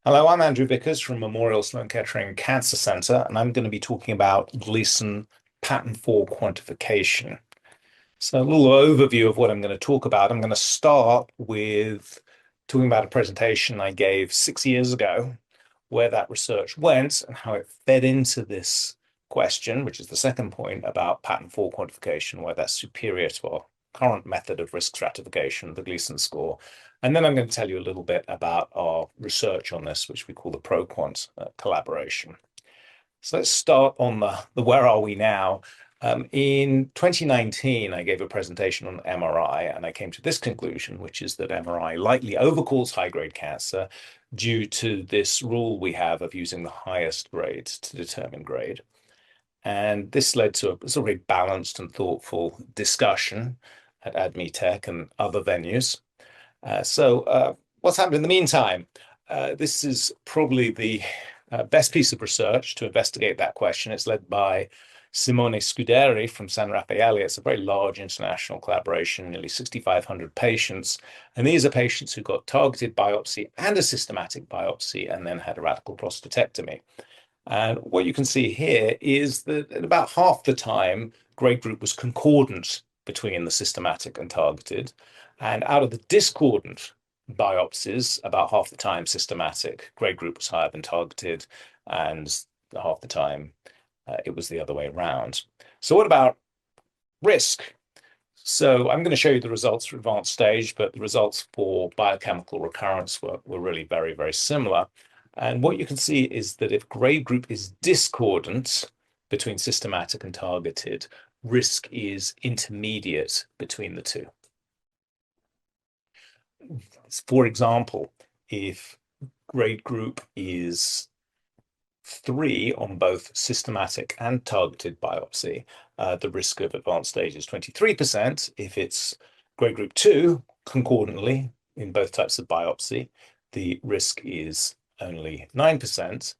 Hello, I'm Andrew Vickers from Memorial Sloan Kettering Cancer Center, and I'm going to be talking about Gleason pattern 4 quantification. So a little overview of what I'm going to talk about. I'm going to start with talking about a presentation I gave 6 years ago, where that research went and how it fed into this question, which is the second point about pattern 4 quantification, why that's superior to our current method of risk stratification, the Gleason score. And then I'm going to tell you a little bit about our research on this, which we call the ProQuant collaboration. So let's start on the where are we now? In 2019, I gave a presentation on MRI, and I came to this conclusion, which is that MRI likely overcalls high-grade cancer due to this rule we have of using the highest grade to determine grade. And this led to a sort of very balanced and thoughtful discussion at AdmeTech and other venues. What's happened in the meantime? This is probably the best piece of research to investigate that question. It's led by Simone Scuderi from San Raffaele. It's a very large international collaboration, nearly 6,500 patients. And these are patients who got targeted biopsy and a systematic biopsy and then had a radical prostatectomy. And what you can see here is that at about half the time, grade group was concordant between the systematic and targeted. And out of the discordant biopsies, about half the time systematic, grade group was higher than targeted, and half the time it was the other way around. So what about risk? So I'm going to show you the results for advanced stage, but the results for biochemical recurrence were really very, very similar. And what you can see is that if grade group is discordant between systematic and targeted, risk is intermediate between the two. For example, if grade group is 3 on both systematic and targeted biopsy, the risk of advanced stage is 23%. If it's grade group 2, concordantly in both types of biopsy, the risk is only 9%.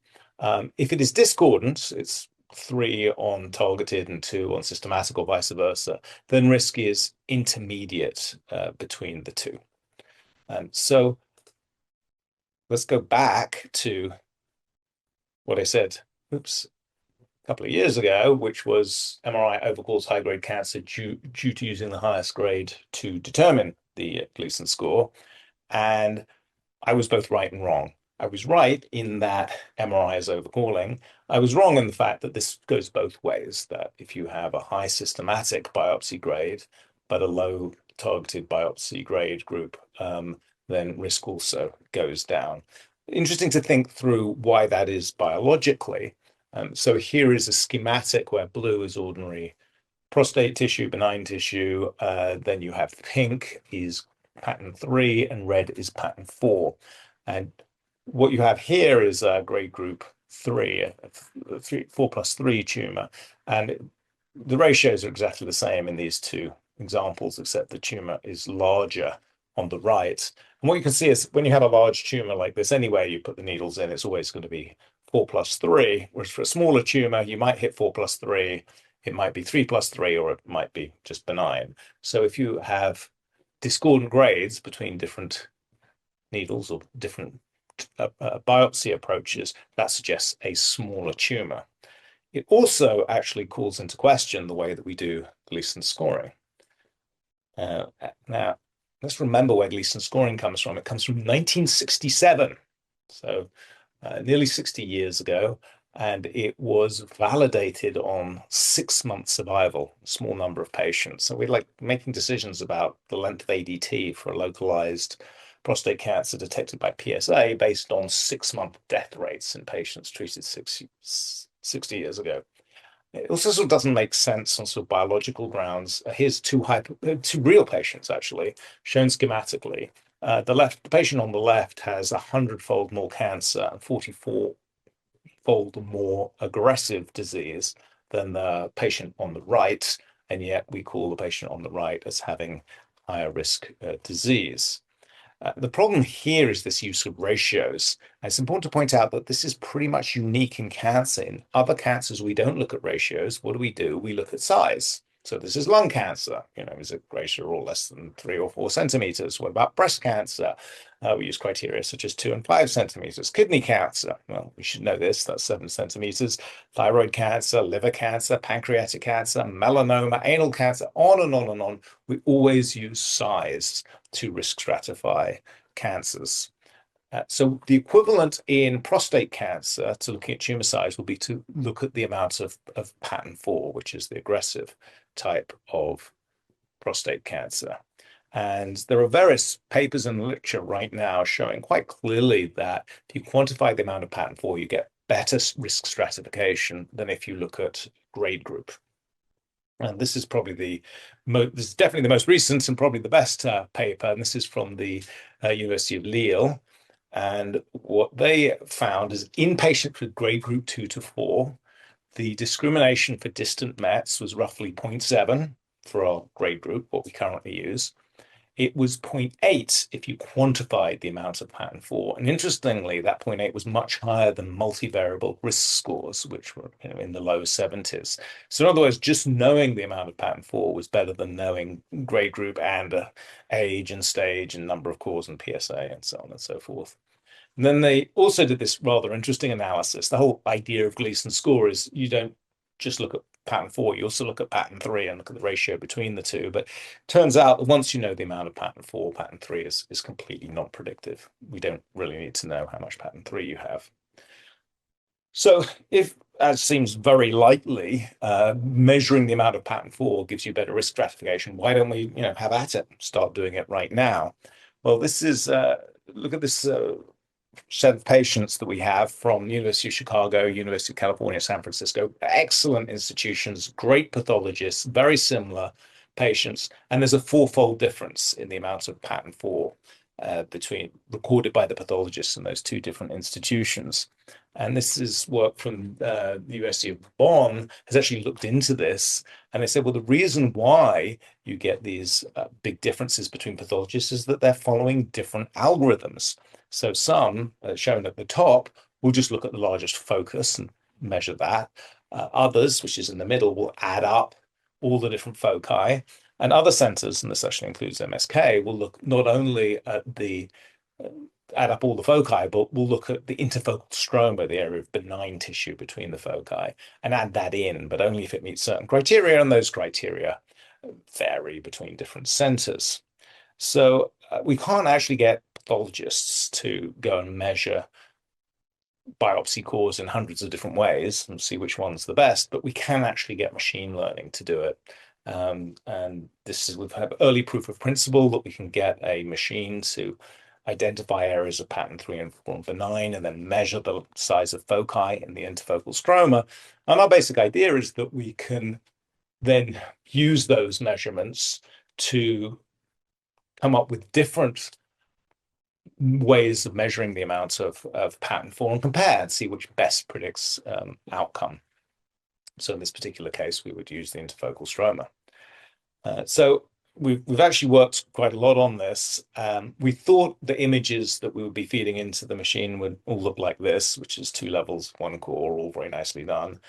If it is discordant, it's 3 on targeted and 2 on systematic or vice versa, then risk is intermediate between the two. So let's go back to what I said, a couple of years ago, which was MRI overcalls high-grade cancer due to using the highest grade to determine the Gleason score. And I was both right and wrong. I was right in that MRI is overcalling. I was wrong in the fact that this goes both ways, that if you have a high systematic biopsy grade, but a low targeted biopsy grade group, then risk also goes down. Interesting to think through why that is biologically. So here is a schematic where blue is ordinary prostate tissue, benign tissue. Then you have pink is pattern 3 and red is pattern 4. And what you have here is a grade group 3, 4+3 tumor. And the ratios are exactly the same in these two examples, except the tumor is larger on the right. And what you can see is when you have a large tumor like this, anywhere you put the needles in, it's always going to be 4+3. Whereas for a smaller tumor, you might hit 4+3, it might be 3+3, or it might be just benign. So if you have discordant grades between different needles or different biopsy approaches, that suggests a smaller tumor. It also actually calls into question the way that we do Gleason scoring. Now, let's remember where Gleason scoring comes from. It comes from 1967, so nearly 60 years ago, and it was validated on 6-month survival, a small number of patients. So we're like making decisions about the length of ADT for a localized prostate cancer detected by PSA based on 6-month death rates in patients treated 60 years ago. It also sort of doesn't make sense on sort of biological grounds. Here's two real patients, actually, shown schematically. The patient on the left has 100-fold more cancer and 44-fold more aggressive disease than the patient on the right, and yet we call the patient on the right as having higher risk disease. The problem here is this use of ratios. And it's important to point out that this is pretty much unique in cancer. In other cancers, we don't look at ratios. What do? We look at size. So this is lung cancer. Is it greater or less than 3 or 4 centimeters? What about breast cancer? We use criteria such as 2 and 5 centimeters. Kidney cancer. Well, we should know this. That's 7 centimeters. Thyroid cancer, liver cancer, pancreatic cancer, melanoma, anal cancer, on and on and on. We always use size to risk stratify cancers. So the equivalent in prostate cancer to looking at tumor size will be to look at the amount of pattern 4, which is the aggressive type of prostate cancer. And there are various papers in the literature right now showing quite clearly that if you quantify the amount of pattern 4, you get better risk stratification than if you look at grade group. And this is probably this is definitely the most recent and probably the best paper. And this is from the University of Lille. And what they found is in patients with grade group 2 to 4, the discrimination for distant METs was roughly 0.7 for our grade group, what we currently use. It was 0.8 if you quantified the amount of pattern 4. And interestingly, that 0.8 was much higher than multivariable risk scores, which were in the low 70s. So in other words, just knowing the amount of pattern 4 was better than knowing grade group and age and stage and number of cores and PSA and so on and so forth. And then they also did this rather interesting analysis. The whole idea of Gleason score is you don't just look at pattern 4, you also look at pattern 3 and look at the ratio between the two. But it turns out that once you know the amount of pattern 4, pattern 3 is completely not predictive. We don't really need to know how much pattern 3 you have. So if, as seems very likely, measuring the amount of pattern 4 gives you better risk stratification, why don't we have at it, start doing it right now? Well, this is, look at this set of patients that we have from University of Chicago, University of California, San Francisco, excellent institutions, great pathologists, very similar patients. And there's a fourfold difference in the amount of pattern 4 between recorded by the pathologists in those two different institutions. And this is work from the University of Bonn has actually looked into this. And they said, well, the reason why you get these big differences between pathologists is that they're following different algorithms. So some, shown at the top, will just look at the largest focus and measure that. Others, which is in the middle, will add up all the different foci. And other centers, and this actually includes MSK, will look not only at add up all the foci, but we'll look at the interfocal stroma, the area of benign tissue between the foci, and add that in, but only if it meets certain criteria, and those criteria vary between different centers. So we can't actually get pathologists to go and measure biopsy cores in hundreds of different ways and see which one's the best, but we can actually get machine learning to do it. And we've had early proof of principle that we can get a machine to identify areas of pattern 3 and 4 and benign, and then measure the size of foci in the interfocal stroma. And our basic idea is that we can then use those measurements to come up with different ways of measuring the amounts of pattern 4 and compare and see which best predicts outcome. So in this particular case, we would use the interfocal stroma. So we've actually worked quite a lot on this. We thought the images that we would be feeding into the machine would all look like this, which is 2 levels, 1 core, all very nicely done.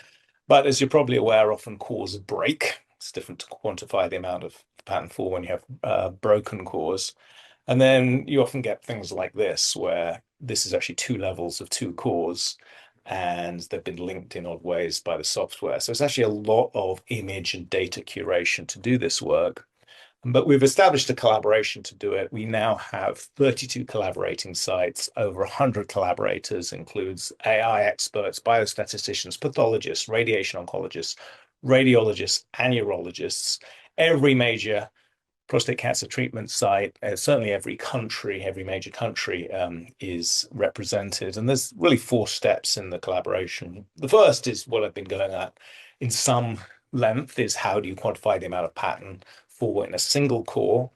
But as you're probably aware, often cores break. It's different to quantify the amount of pattern 4 when you have broken cores. And then you often get things like this, where this is actually 2 levels of 2 cores, and they've been linked in odd ways by the software. So it's actually a lot of image and data curation to do this work. But we've established a collaboration to do it. We now have 32 collaborating sites, over 100 collaborators, includes AI experts, biostatisticians, pathologists, radiation oncologists, radiologists, and urologists. Every major prostate cancer treatment site, certainly every major country is represented. And there's really 4 steps in the collaboration. The first is what I've been going at in some length, is how do you quantify the amount of pattern 4 in a single core.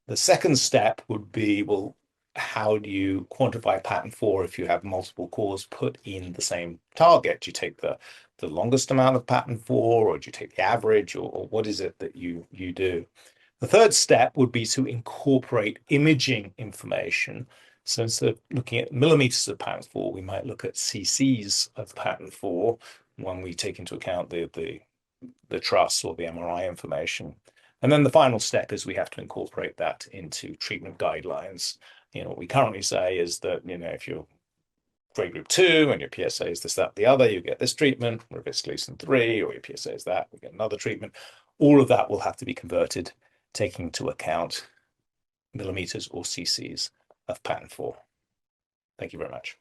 The second step would be, well, how do you quantify pattern 4 if you have multiple cores put in the same target? Do you take the longest amount of pattern 4, or do you take the average, or what is it that you do? The third step would be to incorporate imaging information. So instead of looking at millimeters of pattern 4, we might look at cc's of pattern 4 when we take into account the the truss or the MRI information. And then the final step is we have to incorporate that into treatment guidelines. What we currently say is that, if you're grade group 2 and your PSA is this, that, the other, you get this treatment, or if it's Gleason 3 or your PSA is that, we get another treatment. All of that will have to be converted, taking into account millimeters or cc's of pattern 4. Thank you very much.